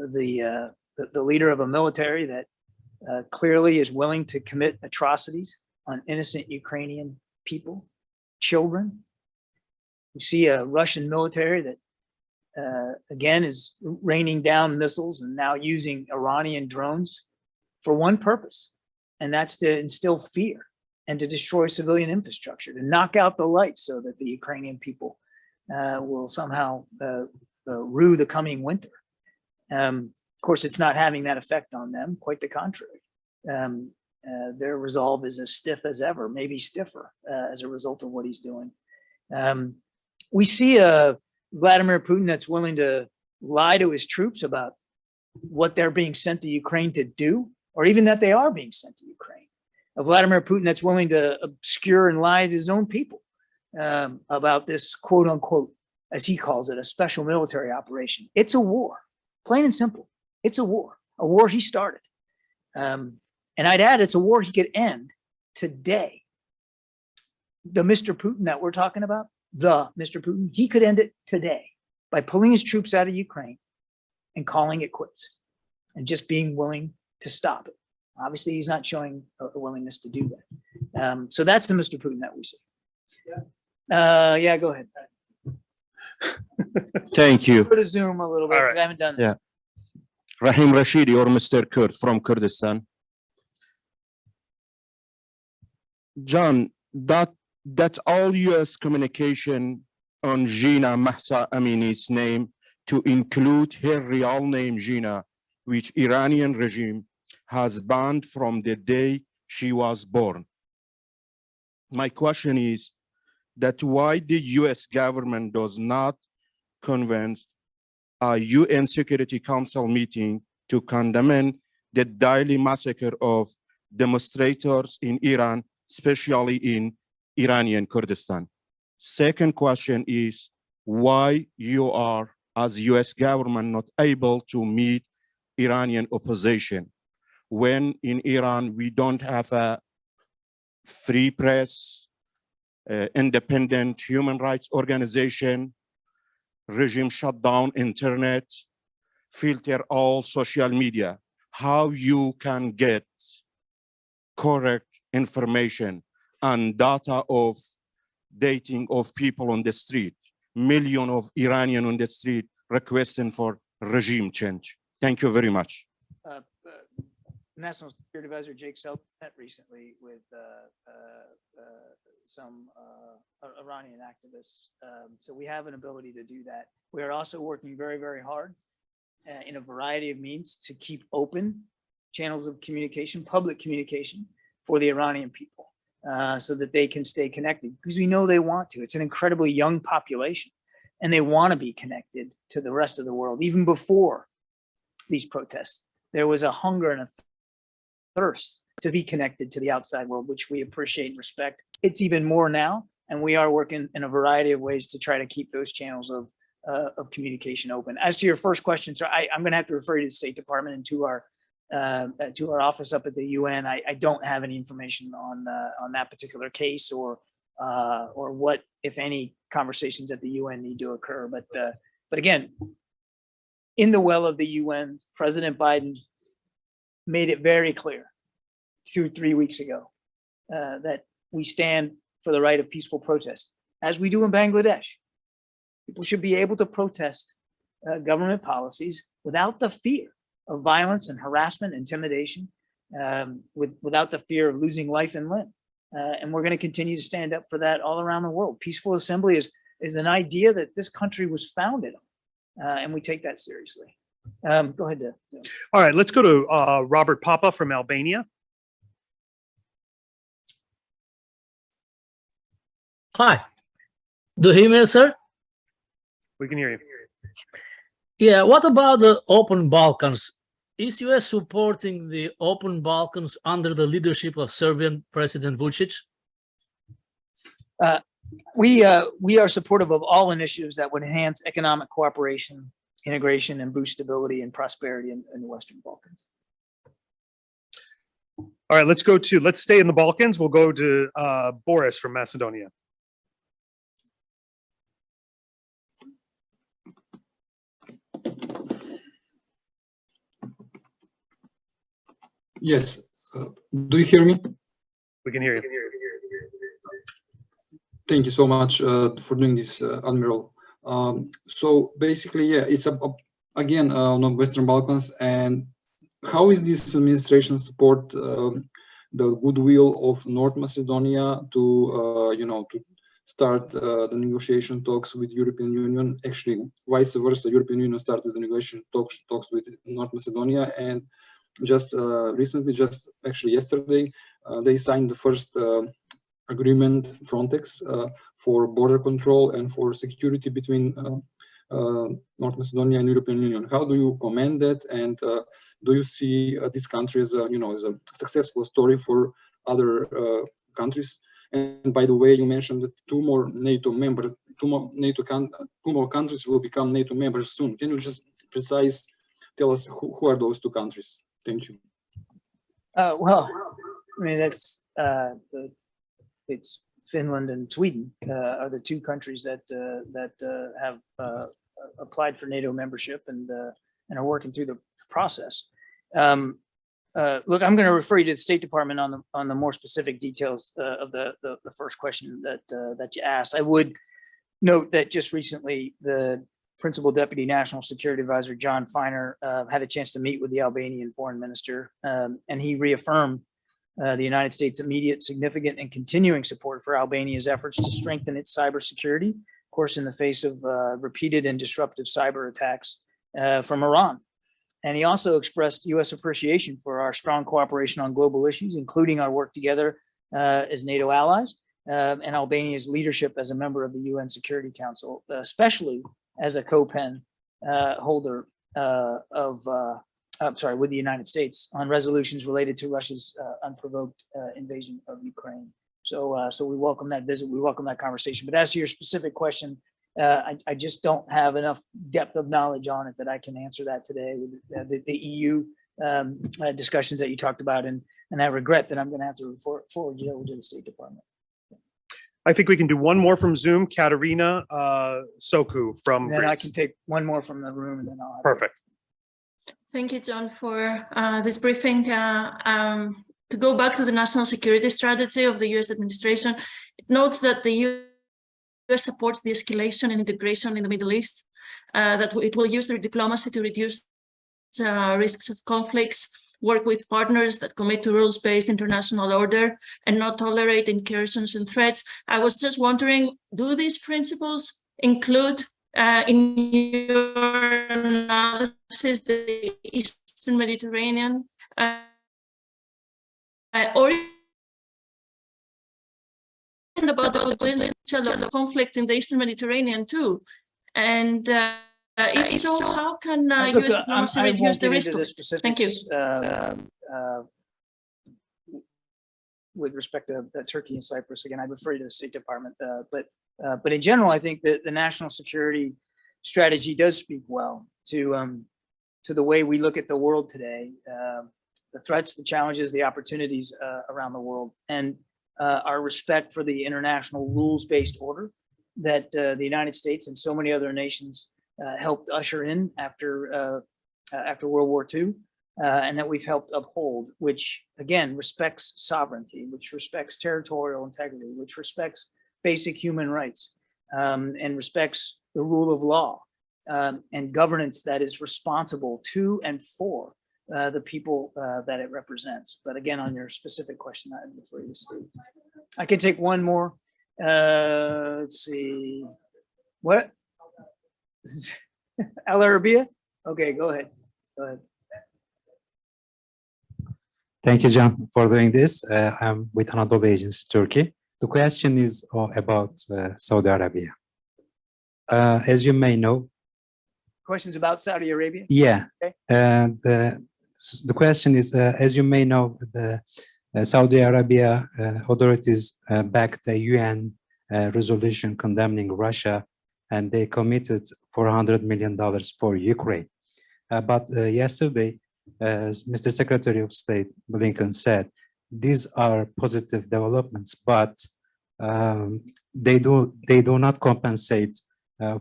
leader of a military that clearly is willing to commit atrocities on innocent Ukrainian people, children. We see a Russian military that, again, is raining down missiles and now using Iranian drones for one purpose, and that's to instill fear and to destroy civilian infrastructure, to knock out the lights so that the Ukrainian people will somehow rue the coming winter. Of course, it's not having that effect on them, quite the contrary. Their resolve is as stiff as ever, maybe stiffer as a result of what he's doing. We see a Vladimir Putin that's willing to lie to his troops about what they're being sent to Ukraine to do, or even that they are being sent to Ukraine. A Vladimir Putin that's willing to obscure and lie to his own people about this quote unquote, as he calls it, a special military operation. It's a war. Plain and simple. It's a war he started. And I'd add it's a war he could end today. The Mr. Putin that we're talking about, the Mr. Putin, he could end it today by pulling his troops out of Ukraine and calling it quits and just being willing to stop it. Obviously, he's not showing a willingness to do that. So that's the Mr. Putin that we see. Yeah, go ahead. Thank you. Go to Zoom a little bit, because I haven't done that. Yeah. Rahim Rashidi or Mr. Kurd from Kurdistan. John, that's all U.S. communication on Gina Mahsa Amini's name to include her real name Gina, which Iranian regime has banned from the day she was born. My question is that why the U.S. government does not convene a UN Security Council meeting to condemn the daily massacre of demonstrators in Iran, especially in Iranian Kurdistan. Second question is why you are, as US government, not able to meet Iranian opposition when in Iran we don't have a free press, independent human rights organization, regime shut down internet, filter all social media. How you can get correct information and data of dating of people on the street, million of Iranian on the street requesting for regime change. Thank you very much. National Security Advisor Jake Sullivan met recently with some Iranian activists. So we have an ability to do that. We are also working very, very hard in a variety of means to keep open channels of communication, public communication for the Iranian people so that they can stay connected, because we know they want to. It's an incredibly young population and they want to be connected to the rest of the world. Even before these protests, there was a hunger and a thirst to be connected to the outside world, which we appreciate and respect. It's even more now, and we are working in a variety of ways to try to keep those channels of communication open. As to your first question, so I'm going to have to refer you to the State Department and to our office up at the UN. I don't have any information on that particular case or what, if any, conversations at the UN need to occur. But again, in the well of the UN, President Biden made it very clear 2-3 weeks ago that we stand for the right of peaceful protest, as we do in Bangladesh. People should be able to protest government policies without the fear of violence and harassment, intimidation, without the fear of losing life and limb. And we're going to continue to stand up for that all around the world. Peaceful assembly is an idea that this country was founded on, and we take that seriously. Go ahead. All right, let's go to Robert Papa from Albania. Hi, do you hear me, sir? We can hear you. Yeah, what about the open Balkans? Is US supporting the open Balkans under the leadership of Serbian President Vučić? We are supportive of all initiatives that would enhance economic cooperation, integration, and boost stability and prosperity in the Western Balkans. All right, let's stay in the Balkans. We'll go to Boris from Macedonia. Yes. Do you hear me? We can hear you. Thank you so much for doing this, Admiral. So basically, yeah, it's again on Western Balkans, and how is this administration support the goodwill of North Macedonia to to start the negotiation talks with European Union? Actually, vice versa, European Union started the negotiation talks with North Macedonia, and just recently, just actually yesterday, they signed the first agreement, Frontex, for border control and for security between North Macedonia and European Union. How do you commend that, and do you see this country as as a successful story for other countries? And by the way, you mentioned that two more countries will become NATO members soon. Can you just precise tell us who are those two countries? Thank you. Well, I mean, it's Finland and Sweden are the two countries that have applied for NATO membership and are working through the process. Look, I'm going to refer you to the State Department on the more specific details of the first question that you asked. I would note that just recently the Principal Deputy National Security Advisor John Feiner had a chance to meet with the Albanian Foreign Minister, and he reaffirmed the United States' immediate, significant, and continuing support for Albania's efforts to strengthen its cybersecurity, of course, in the face of repeated and disruptive cyber attacks from Iran. And he also expressed U.S. appreciation for our strong cooperation on global issues, including our work together as NATO allies and Albania's leadership as a member of the UN Security Council, especially as a co-pen holder with the United States on resolutions related to Russia's unprovoked invasion of Ukraine. So we welcome that visit. We welcome that conversation. But as to your specific question, I just don't have enough depth of knowledge on it that I can answer that today with the EU discussions that you talked about. And I regret that I'm going to have to forward you over to the State Department. I think we can do one more from Zoom. Katerina Soku from And then I Greece. can take one more from the room and then I'll have Perfect. Thank you, John, for this briefing. To go back to the national security strategy of the U.S. administration, it notes that the U.S. supports the escalation and integration in the Middle East, that it will use their diplomacy to reduce risks of conflicts, work with partners that commit to rules-based international order, and not tolerate incursions and threats. I was just wondering, do these principles include in your analysis the Eastern Mediterranean or about the potential of conflict in the Eastern Mediterranean too? And if so, how can Look, U.S. diplomacy I reduce won't the get risk into of the it? Thank you. specifics, with respect to Turkey and Cyprus. Again, I refer you to the State Department, but in general, I think that the national security strategy does speak well to the way we look at the world today, the threats, the challenges, the opportunities around the world, and our respect for the international rules-based order that the United States and so many other nations helped usher in after World War II, and that we've helped uphold, which again respects sovereignty, which respects territorial integrity, which respects basic human rights, and respects the rule of law, and governance that is responsible to and for the people that it represents. But again, on your specific question, I'd refer you to Steve. I can take one more. Let's see. What? Al Arabiya? Okay, go ahead. Go ahead. Thank you, John, for doing this. I'm with Anadolu Agency, Turkey. The question is about Saudi Arabia. As you may know, Questions about Saudi Arabia? yeah, Okay. the question is, as you may know, the Saudi Arabia authorities backed a UN resolution condemning Russia, and they committed $400 million for Ukraine. But yesterday, Mr. Secretary of State Blinken said, these are positive developments, but they do not compensate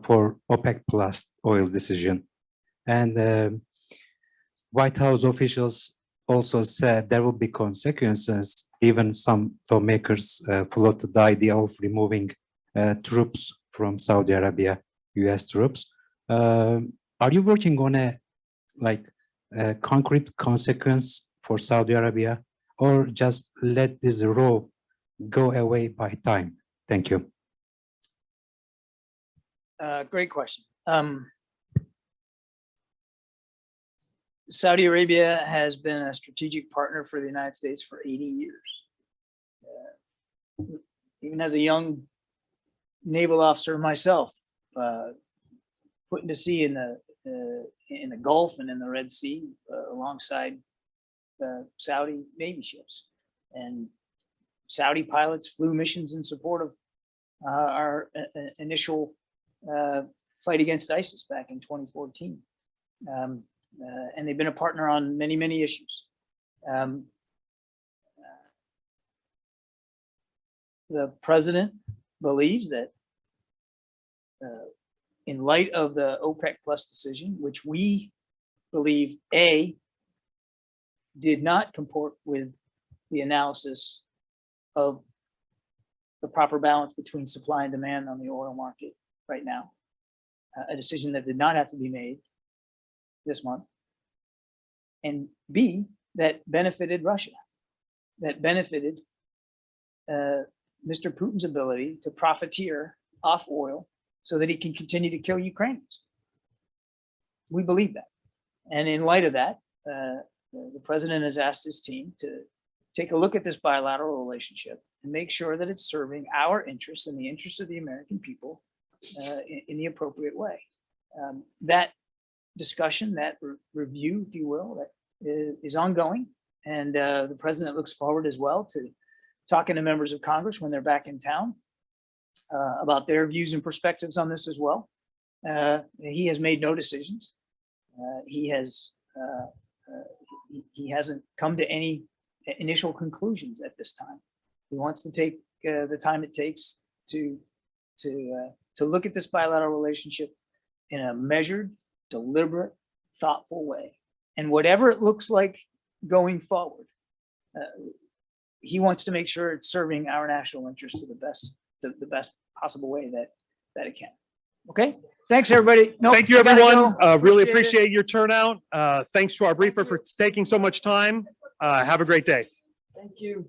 for OPEC plus oil decision. And White House officials also said there will be consequences. Even some lawmakers floated the idea of removing troops from Saudi Arabia, US troops. Are you working on a concrete consequence for Saudi Arabia, or just let this rule go away by time? Thank you. Great question. Saudi Arabia has been a strategic partner for the United States for 80 years. Even as a young naval officer myself, putting to sea in the Gulf and in the Red Sea alongside Saudi Navy ships, and Saudi pilots flew missions in support of our initial fight against ISIS back in 2014. and they've been a partner on many, many issues. The president believes that in light of the OPEC Plus decision, which we believe, A, did not comport with the analysis of the proper balance between supply and demand on the oil market right now, a decision that did not have to be made this month, and B, that benefited Russia, that benefited Mr. Putin's ability to profiteer off oil so that he can continue to kill Ukrainians. We believe that. And in light of that, the president has asked his team to take a look at this bilateral relationship and make sure that it's serving our interests and the interests of the American people in the appropriate way. That discussion, that review, if you will, that is ongoing. And the president looks forward as well to talking to members of Congress when they're back in town about their views and perspectives on this as well. He has made no decisions. He hasn't come to any initial conclusions at this time. He wants to take the time it takes to look at this bilateral relationship in a measured, deliberate, thoughtful way. And whatever it looks like going forward, he wants to make sure it's serving our national interest to the best possible way that it can. Okay. Thanks, everybody. Nope, Thank you, I gotta everyone. go. Really Appreciate it. appreciate your turnout. Thanks to our briefer for taking so much time. Have a great day. Thank you.